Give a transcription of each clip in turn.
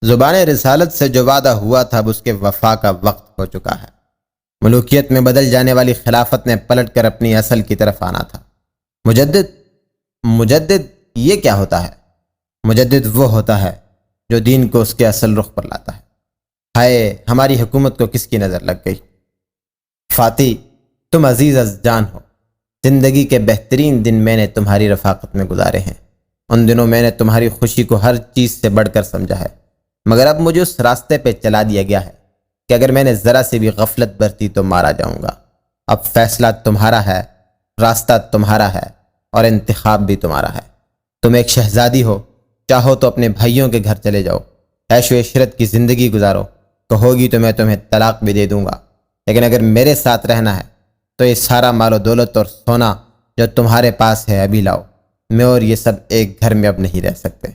زبان رسالت سے جو وعدہ ہوا تھا اب اس کے وفا کا وقت ہو چکا ہے۔ ملوکیت میں بدل جانے والی خلافت نے پلٹ کر اپنی اصل کی طرف آنا تھا۔ مجدد یہ کیا ہوتا ہے؟ مجدد وہ ہوتا ہے جو دین کو اس کے اصل رخ پر لاتا ہے۔ ہائے ہماری حکومت کو کس کی نظر لگ گئی؟ فاتح، تم عزیز از جان ہو۔ زندگی کے بہترین دن میں نے تمہاری رفاقت میں گزارے ہیں۔ ان دنوں میں نے تمہاری خوشی کو ہر چیز سے بڑھ کر سمجھا ہے، مگر اب مجھے اس راستے پہ چلا دیا گیا ہے کہ اگر میں نے ذرا سی بھی غفلت برتی تو مارا جاؤں گا۔ اب فیصلہ تمہارا ہے، راستہ تمہارا ہے، اور انتخاب بھی تمہارا ہے۔ تم ایک شہزادی ہو، چاہو تو اپنے بھائیوں کے گھر چلے جاؤ، عیش و عشرت کی زندگی گزارو، کہو گی تو میں تمہیں طلاق بھی دے دوں گا، لیکن اگر میرے ساتھ رہنا ہے تو یہ سارا مال و دولت اور سونا جو تمہارے پاس ہے ابھی لاؤ۔ میں اور یہ سب ایک گھر میں اب نہیں رہ سکتے،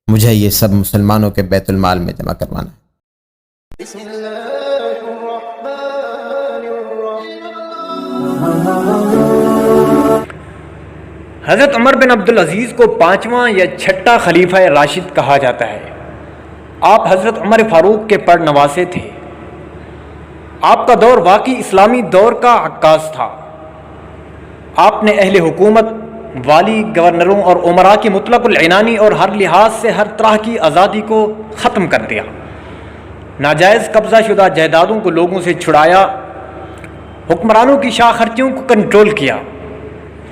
مجھے یہ سب مسلمانوں کے بیت المال میں جمع کروانا ہے۔ بسم اللہ الرحمن الرحیم۔ حضرت عمر بن عبدالعزیز کو پانچواں یا چھٹا خلیفہ راشد کہا جاتا ہے۔ آپ حضرت عمر فاروق کے پڑ نواسے تھے۔ آپ کا دور واقعی اسلامی دور کا عکاس تھا۔ آپ نے اہل حکومت، والی، گورنروں اور امراء کی مطلق العنانی اور ہر لحاظ سے ہر طرح کی آزادی کو ختم کر دیا۔ ناجائز قبضہ شدہ جائیدادوں کو لوگوں سے چھڑایا، حکمرانوں کی شاہ خرچیوں کو کنٹرول کیا،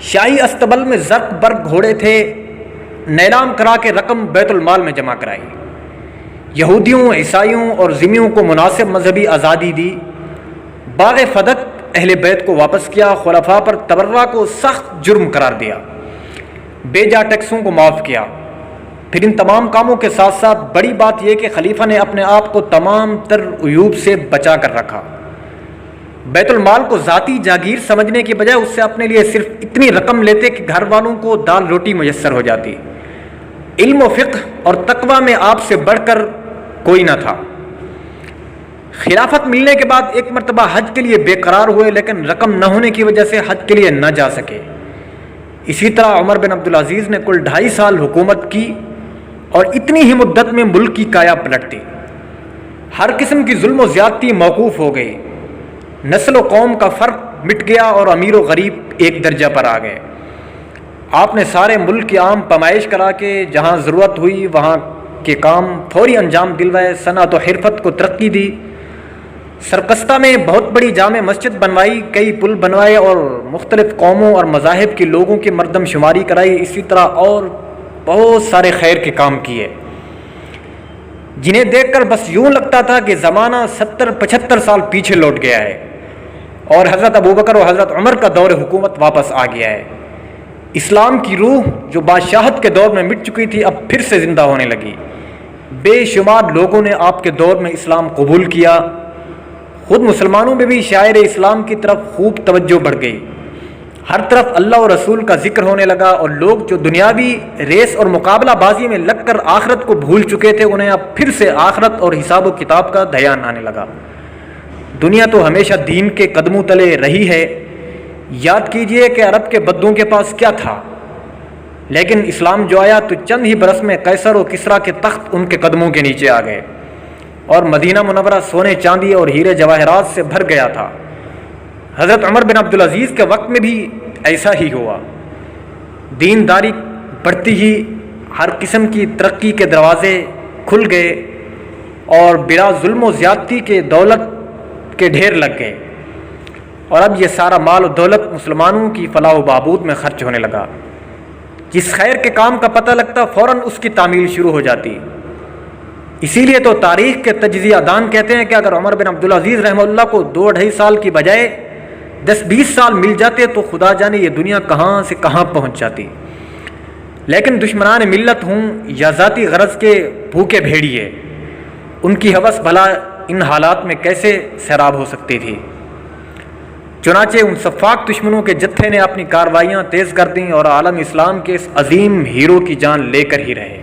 شاہی استبل میں زرق برق گھوڑے تھے، نیلام کرا کے رقم بیت المال میں جمع کرائی، یہودیوں، عیسائیوں اور ذمیوں کو مناسب مذہبی آزادی دی، باغ فدق اہل بیت کو واپس کیا، خلفاء پر تبرع کو سخت جرم قرار دیا، بے جا ٹیکسوں کو معاف کیا۔ پھر ان تمام کاموں کے ساتھ ساتھ بڑی بات یہ کہ خلیفہ نے اپنے آپ کو تمام تر عیوب سے بچا کر رکھا۔ بیت المال کو ذاتی جاگیر سمجھنے کی بجائے اس سے اپنے لیے صرف اتنی رقم لیتے کہ گھر والوں کو دال روٹی میسر ہو جاتی۔ علم و فقہ اور تقوی میں آپ سے بڑھ کر کوئی نہ تھا۔ خلافت ملنے کے بعد ایک مرتبہ حج کے لیے بے قرار ہوئے، لیکن رقم نہ ہونے کی وجہ سے حج کے لیے نہ جا سکے۔ اسی طرح عمر بن عبدالعزیز نے کل 2.5 سال حکومت کی اور اتنی ہی مدت میں ملک کی کایا پلٹ دی۔ ہر قسم کی ظلم و زیادتی موقوف ہو گئی، نسل و قوم کا فرق مٹ گیا اور امیر و غریب ایک درجہ پر آ گئے۔ آپ نے سارے ملک کی عام پیمائش کرا کے جہاں ضرورت ہوئی وہاں کے کام فوری انجام دلوائے، صنعت و حرفت کو ترقی دی، سرکستہ میں بہت بڑی جامع مسجد بنوائی، کئی پل بنوائے اور مختلف قوموں اور مذاہب کے لوگوں کی مردم شماری کرائی۔ اسی طرح اور بہت سارے خیر کے کام کیے جنہیں دیکھ کر بس یوں لگتا تھا کہ زمانہ 70-75 سال پیچھے لوٹ گیا ہے اور حضرت ابوبکر و حضرت عمر کا دور حکومت واپس آ گیا ہے۔ اسلام کی روح جو بادشاہت کے دور میں مٹ چکی تھی اب پھر سے زندہ ہونے لگی۔ بے شمار لوگوں نے آپ کے دور میں اسلام قبول کیا۔ خود مسلمانوں میں بھی شاعر اسلام کی طرف خوب توجہ بڑھ گئی۔ ہر طرف اللہ اور رسول کا ذکر ہونے لگا اور لوگ جو دنیاوی ریس اور مقابلہ بازی میں لگ کر آخرت کو بھول چکے تھے انہیں اب پھر سے آخرت اور حساب و کتاب کا دھیان آنے لگا۔ دنیا تو ہمیشہ دین کے قدموں تلے رہی ہے۔ یاد کیجئے کہ عرب کے بدوں کے پاس کیا تھا، لیکن اسلام جو آیا تو چند ہی برس میں قیصر و کسریٰ کے تخت ان کے قدموں کے نیچے آ گئے اور مدینہ منورہ سونے چاندی اور ہیرے جواہرات سے بھر گیا تھا۔ حضرت عمر بن عبدالعزیز کے وقت میں بھی ایسا ہی ہوا۔ دینداری بڑھتی ہی ہر قسم کی ترقی کے دروازے کھل گئے اور بلا ظلم و زیادتی کے دولت کے ڈھیر لگ گئے، اور اب یہ سارا مال و دولت مسلمانوں کی فلاح و بہبود میں خرچ ہونے لگا۔ جس خیر کے کام کا پتہ لگتا فوراً اس کی تعمیل شروع ہو جاتی۔ اسی لیے تو تاریخ کے تجزیہ دان کہتے ہیں کہ اگر عمر بن عبدالعزیز رحمہ اللہ کو 2-2.5 سال کی بجائے 10-20 سال مل جاتے تو خدا جانے یہ دنیا کہاں سے کہاں پہنچ جاتی۔ لیکن دشمنان ملت ہوں یا ذاتی غرض کے بھوکے بھیڑیے، ان کی ہوس بھلا ان حالات میں کیسے سیراب ہو سکتی تھی۔ چنانچہ ان سفاک دشمنوں کے جتھے نے اپنی کارروائیاں تیز کر دیں اور عالم اسلام کے اس عظیم ہیرو کی جان لے کر ہی رہے۔